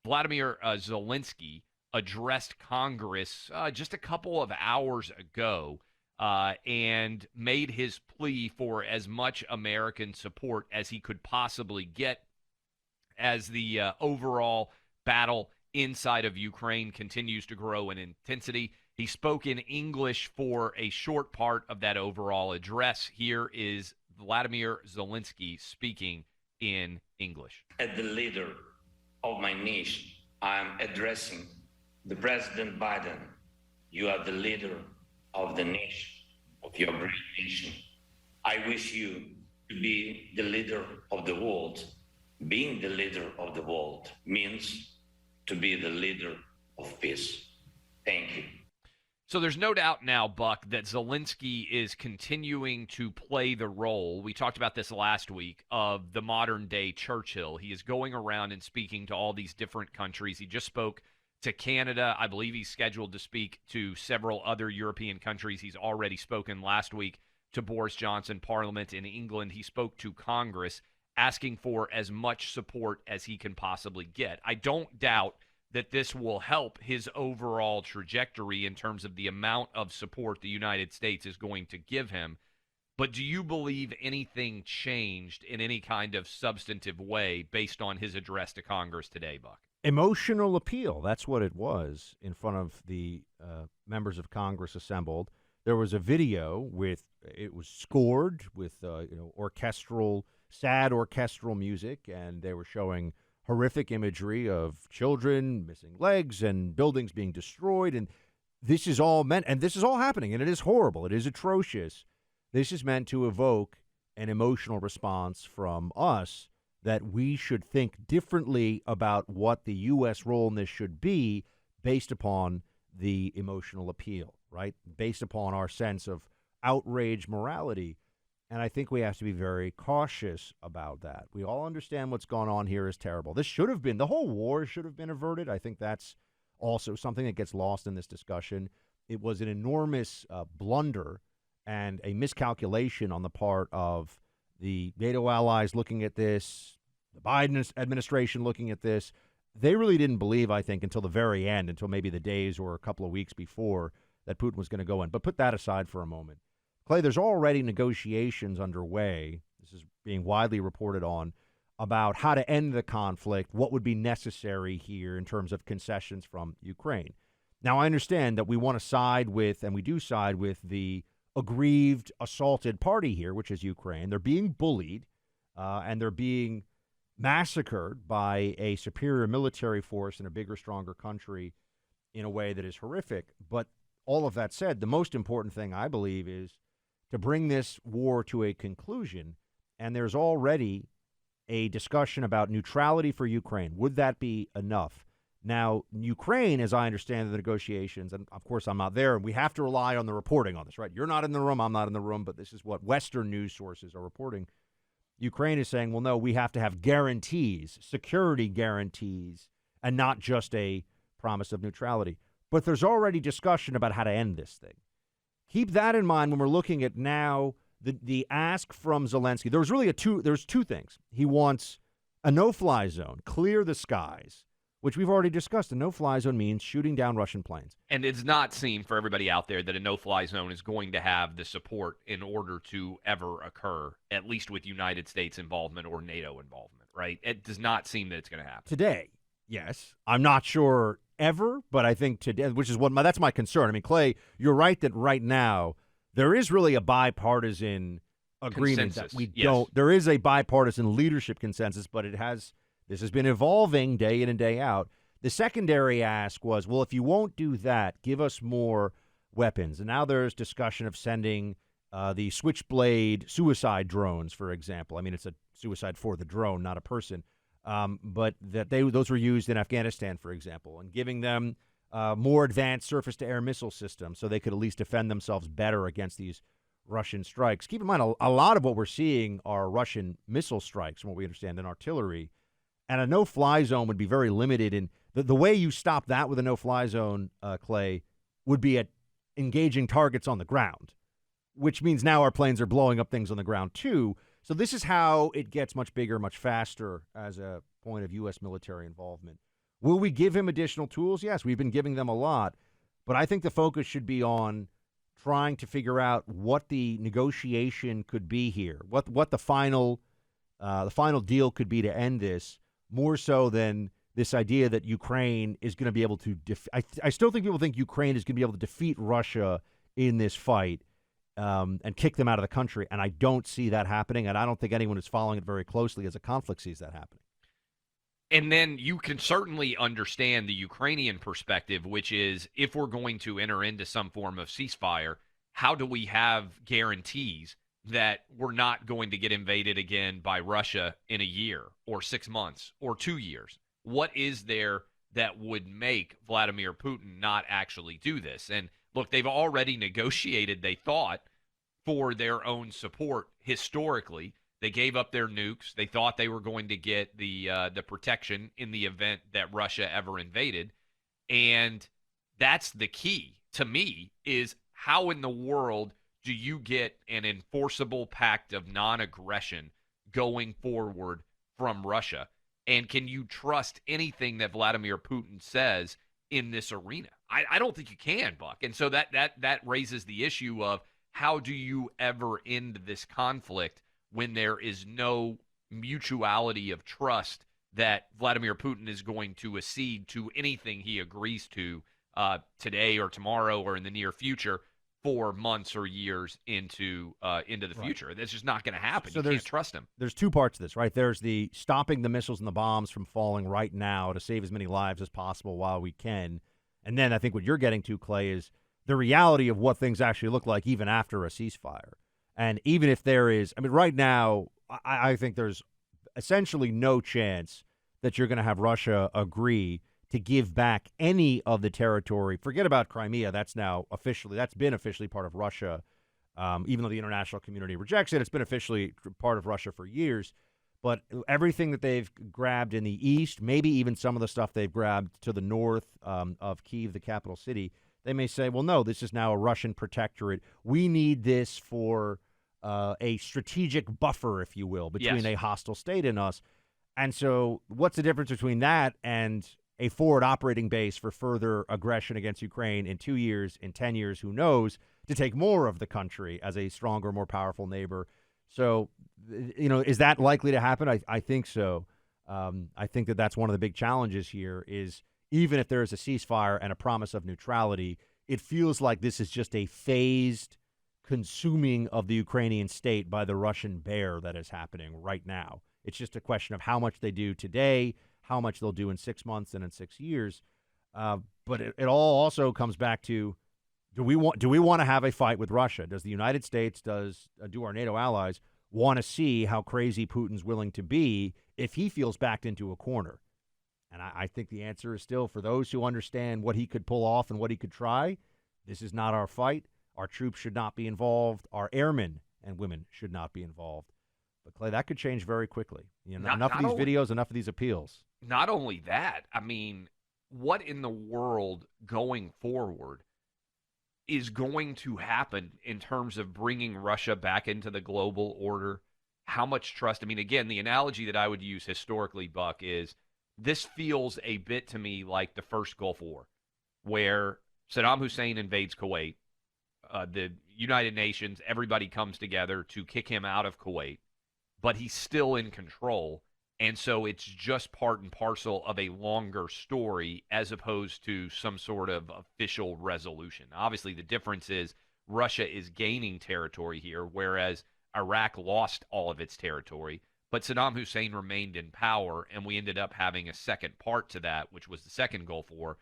Volodymyr Zelensky addressed Congress just a couple of hours ago and made his plea for as much American support as he could possibly get as the overall battle inside of Ukraine continues to grow in intensity. He spoke in English for a short part of that overall address. Here is Volodymyr Zelensky speaking in English. As the leader of my nation, I am addressing the President Biden. You are the leader of the nation, of your great nation. I wish you to be the leader of the world. Being the leader of the world means to be the leader of peace. Thank you. So there's no doubt now, Buck, that Zelensky is continuing to play the role. We talked about this last week of the modern day Churchill. He is going around and speaking to all these different countries. He just spoke to Canada. I believe he's scheduled to speak to several other European countries. He's already spoken last week to Boris Johnson, Parliament in England. He spoke to Congress, asking for as much support as he can possibly get. I don't doubt that this will help his overall trajectory in terms of the amount of support the United States is going to give him. But do you believe anything changed in any kind of substantive way based on his address to Congress today, Buck? Emotional appeal. That's what it was in front of the members of Congress assembled. There was a video it was scored with sad orchestral music, and they were showing horrific imagery of children missing legs and buildings being destroyed. And this is all meant, and this is all happening, and it is horrible. It is atrocious. This is meant to evoke an emotional response from us that we should think differently about what the U.S. role in this should be based upon the emotional appeal, right? Based upon our sense of outrage morality. And I think we have to be very cautious about that. We all understand what's gone on here is terrible. This should have been, the whole war should have been averted. I think that's also something that gets lost in this discussion. It was an enormous blunder and a miscalculation on the part of the NATO allies looking at this, the Biden administration looking at this. They really didn't believe, I think, until the very end, until maybe the days or a couple of weeks before, that Putin was going to go in. But put that aside for a moment. Clay, there's already negotiations underway, this is being widely reported on, about how to end the conflict, what would be necessary here in terms of concessions from Ukraine. Now, I understand that we want to side with, and we do side with, the aggrieved, assaulted party here, which is Ukraine. They're being bullied, and they're being massacred by a superior military force in a bigger, stronger country in a way that is horrific. But all of that said, the most important thing, I believe, is to bring this war to a conclusion, and there's already a discussion about neutrality for Ukraine. Would that be enough? Now, Ukraine, as I understand the negotiations, and of course I'm not there, and we have to rely on the reporting on this, right? You're not in the room, I'm not in the room, but this is what Western news sources are reporting. Ukraine is saying, well, no, we have to have guarantees, security guarantees, and not just a promise of neutrality. But there's already discussion about how to end this thing. Keep that in mind when we're looking at now the ask from Zelensky. There's two things. He wants a no-fly zone, clear the skies, which we've already discussed. A no-fly zone means shooting down Russian planes. And it's not seem for everybody out there that a no-fly zone is going to have the support in order to ever occur, at least with United States involvement or NATO involvement, right? It does not seem that it's going to happen. Today, yes. I'm not sure ever, but I think today, which is that's my concern. I mean, Clay, you're right that right now there is really a bipartisan agreement consensus, that we yes. don't. There is a bipartisan leadership consensus, but this has been evolving day in and day out. The secondary ask was, well, if you won't do that, give us more weapons. And now there's discussion of sending the Switchblade suicide drones, for example. I mean, it's a suicide for the drone, not a person. But those were used in Afghanistan, for example, and giving them more advanced surface-to-air missile systems so they could at least defend themselves better against these Russian strikes. Keep in mind, a lot of what we're seeing are Russian missile strikes, from what we understand, in artillery. And a no-fly zone would be very limited. And the way you stop that with a no-fly zone, Clay, would be at engaging targets on the ground, which means now our planes are blowing up things on the ground, too. So this is how it gets much bigger, much faster as a point of U.S. military involvement. Will we give him additional tools? Yes, we've been giving them a lot. But I think the focus should be on trying to figure out what the negotiation could be here, what the final deal could be to end this, more so than this idea that Ukraine is going to be able to I still think people think Ukraine is going to be able to defeat Russia in this fight and kick them out of the country, and I don't see that happening, and I don't think anyone who's following it very closely as a conflict sees that happening. And then you can certainly understand the Ukrainian perspective, which is if we're going to enter into some form of ceasefire, how do we have guarantees that we're not going to get invaded again by Russia in a year or 6 months or 2 years? What is there that would make Vladimir Putin not actually do this? And look, they've already negotiated, they thought, for their own support historically. They gave up their nukes. They thought they were going to get the protection in the event that Russia ever invaded. And that's the key to me, is how in the world do you get an enforceable pact of non-aggression going forward from Russia? And can you trust anything that Vladimir Putin says in this arena? I don't think you can, Buck. And so that raises the issue of how do you ever end this conflict when there is no mutuality of trust that Vladimir Putin is going to accede to anything he agrees to today or tomorrow or in the near future for months or years into the future. That's just not going to happen. So you can't trust him. There's two parts to this, right? There's the stopping the missiles and the bombs from falling right now to save as many lives as possible while we can. And then I think what you're getting to, Clay, is the reality of what things actually look like even after a ceasefire. And even if there is, I mean, right now, I think there's essentially no chance that you're going to have Russia agree to give back any of the territory. Forget about Crimea. That's been officially part of Russia, even though the international community rejects it. It's been officially part of Russia for years. But everything that they've grabbed in the east, maybe even some of the stuff they've grabbed to the north of Kyiv, the capital city, they may say, well, no, this is now a Russian protectorate. We need this for a strategic buffer, if you will, between a hostile state and us. And so what's the difference between that and a forward operating base for further aggression against Ukraine in 2 years, in 10 years, who knows, to take more of the country as a stronger, more powerful neighbor? So, is that likely to happen? I think so. I think that's one of the big challenges here is even if there is a ceasefire and a promise of neutrality, it feels like this is just a phased consuming of the Ukrainian state by the Russian bear that is happening right now. It's just a question of how much they do today, how much they'll do in 6 months and in 6 years. But it all also comes back to, do we want to have a fight with Russia? Does the United States, do our NATO allies want to see how crazy Putin's willing to be if he feels backed into a corner? And I think the answer is still, for those who understand what he could pull off and what he could try, this is not our fight. Our troops should not be involved. Our airmen and women should not be involved. But, Clay, that could change very quickly. Enough of these videos, enough of these appeals. Not only that, I mean, what in the world going forward is going to happen in terms of bringing Russia back into the global order? How much trust? I mean, again, the analogy that I would use historically, Buck, is this feels a bit to me like the first Gulf War, where Saddam Hussein invades Kuwait. The United Nations, everybody comes together to kick him out of Kuwait, but he's still in control. And so it's just part and parcel of a longer story as opposed to some sort of official resolution. Obviously, the difference is Russia is gaining territory here, whereas Iraq lost all of its territory. But Saddam Hussein remained in power, and we ended up having a second part to that, which was the second Gulf War.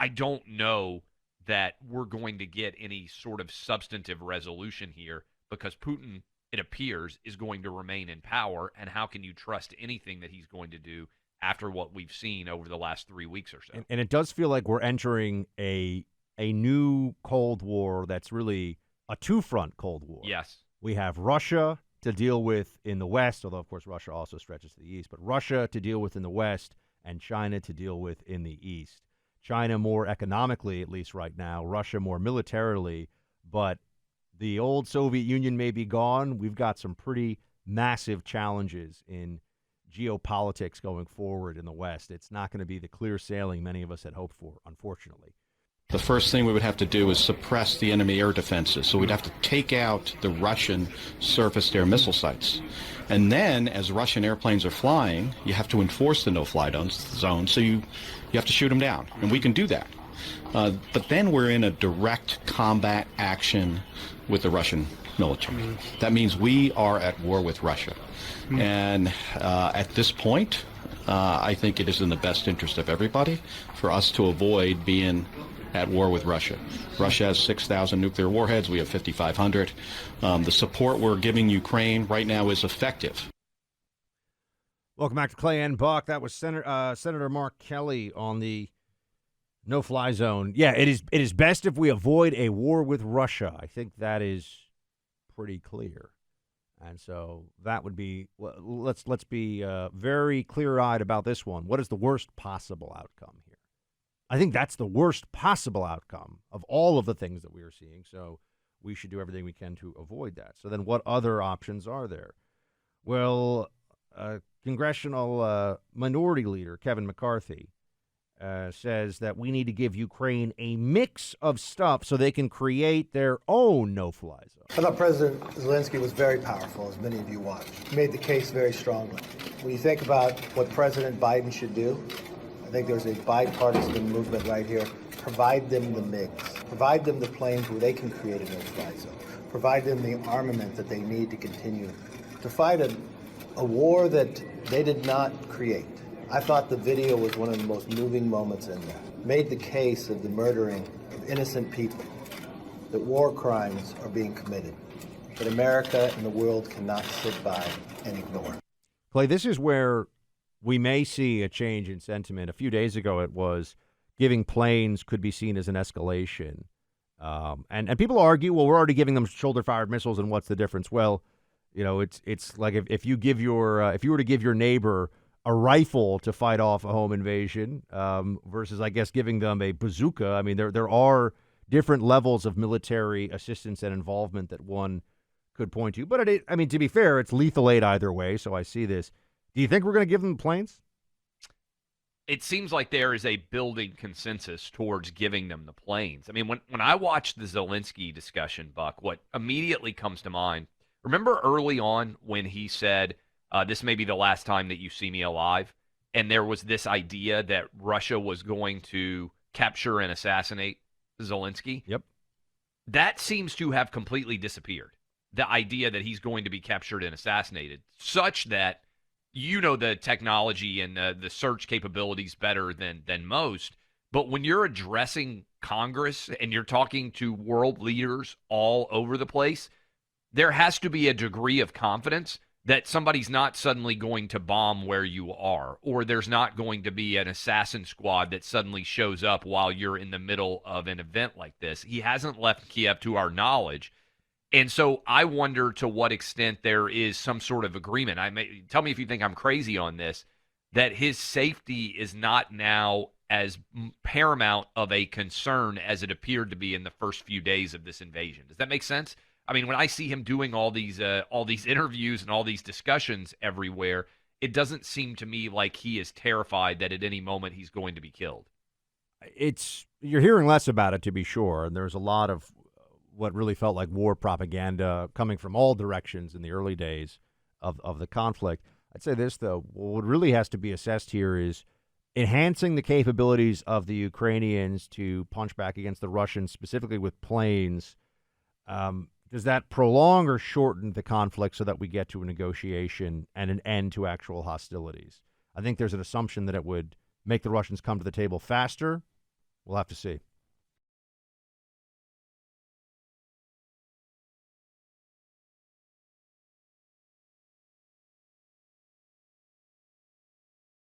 I don't know that we're going to get any sort of substantive resolution here because Putin, it appears, is going to remain in power. And how can you trust anything that he's going to do after what we've seen over the last 3 weeks or so? And it does feel like we're entering a new Cold War that's really a two-front Cold War. Yes. We have Russia to deal with in the West, although, of course, Russia also stretches to the East, but Russia to deal with in the West and China to deal with in the East. China more economically, at least right now, Russia more militarily, but the old Soviet Union may be gone. We've got some pretty massive challenges in geopolitics going forward in the West. It's not going to be the clear sailing many of us had hoped for, unfortunately. The first thing we would have to do is suppress the enemy air defenses. So we'd have to take out the Russian surface-to-air missile sites. And then, as Russian airplanes are flying, you have to enforce the no-fly zone, so you have to shoot them down. And we can do that. But then we're in a direct combat action with the Russian military. That means we are at war with Russia. And at this point, I think it is in the best interest of everybody for us to avoid being at war with Russia. Russia has 6,000 nuclear warheads. We have 5,500. The support we're giving Ukraine right now is effective. Welcome back to Clay and Buck. That was Senator Mark Kelly on the no-fly zone. Yeah, it is best if we avoid a war with Russia. I think that is pretty clear. And so that would be, let's be very clear-eyed about this one. What is the worst possible outcome here? I think that's the worst possible outcome of all of the things that we are seeing. So we should do everything we can to avoid that. So then what other options are there? Well, Congressional Minority Leader Kevin McCarthy says that we need to give Ukraine a mix of stuff so they can create their own no-fly zone. I thought President Zelensky was very powerful, as many of you watched. He made the case very strongly. When you think about what President Biden should do, I think there's a bipartisan movement right here. Provide them the mix. Provide them the planes where they can create a no-fly zone. Provide them the armament that they need to continue to fight a war that they did not create. I thought the video was one of the most moving moments in there. Made the case of the murdering of innocent people, that war crimes are being committed, that America and the world cannot sit by and ignore. Clay, this is where we may see a change in sentiment. A few days ago, it was giving planes could be seen as an escalation. And people argue, well, we're already giving them shoulder-fired missiles, and what's the difference? Well, you know, it's like if you give your if you were to give your neighbor a rifle to fight off a home invasion versus, I guess, giving them a bazooka. I mean, there are different levels of military assistance and involvement that one could point to. But, I mean, to be fair, it's lethal aid either way, so I see this. Do you think we're going to give them planes? It seems like there is a building consensus towards giving them the planes. I mean, when I watched the Zelensky discussion, Buck, what immediately comes to mind, remember early on when he said, this may be the last time that you see me alive. And there was this idea that Russia was going to capture and assassinate Zelensky. Yep. That seems to have completely disappeared. The idea that he's going to be captured and assassinated, such that you know the technology and the search capabilities better than most. But when you're addressing Congress and you're talking to world leaders all over the place, there has to be a degree of confidence that somebody's not suddenly going to bomb where you are, or there's not going to be an assassin squad that suddenly shows up while you're in the middle of an event like this. He hasn't left Kiev to our knowledge. And so I wonder to what extent there is some sort of agreement. Tell me if you think I'm crazy on this, that his safety is not now as paramount of a concern as it appeared to be in the first few days of this invasion. Does that make sense? I mean, when I see him doing all these interviews and all these discussions everywhere, it doesn't seem to me like he is terrified that at any moment he's going to be killed. You're hearing less about it, to be sure, and there's a lot of what really felt like war propaganda coming from all directions in the early days of the conflict. I'd say this, though, what really has to be assessed here is enhancing the capabilities of the Ukrainians to punch back against the Russians, specifically with planes. Does that prolong or shorten the conflict so that we get to a negotiation and an end to actual hostilities? I think there's an assumption that it would make the Russians come to the table faster. We'll have to see.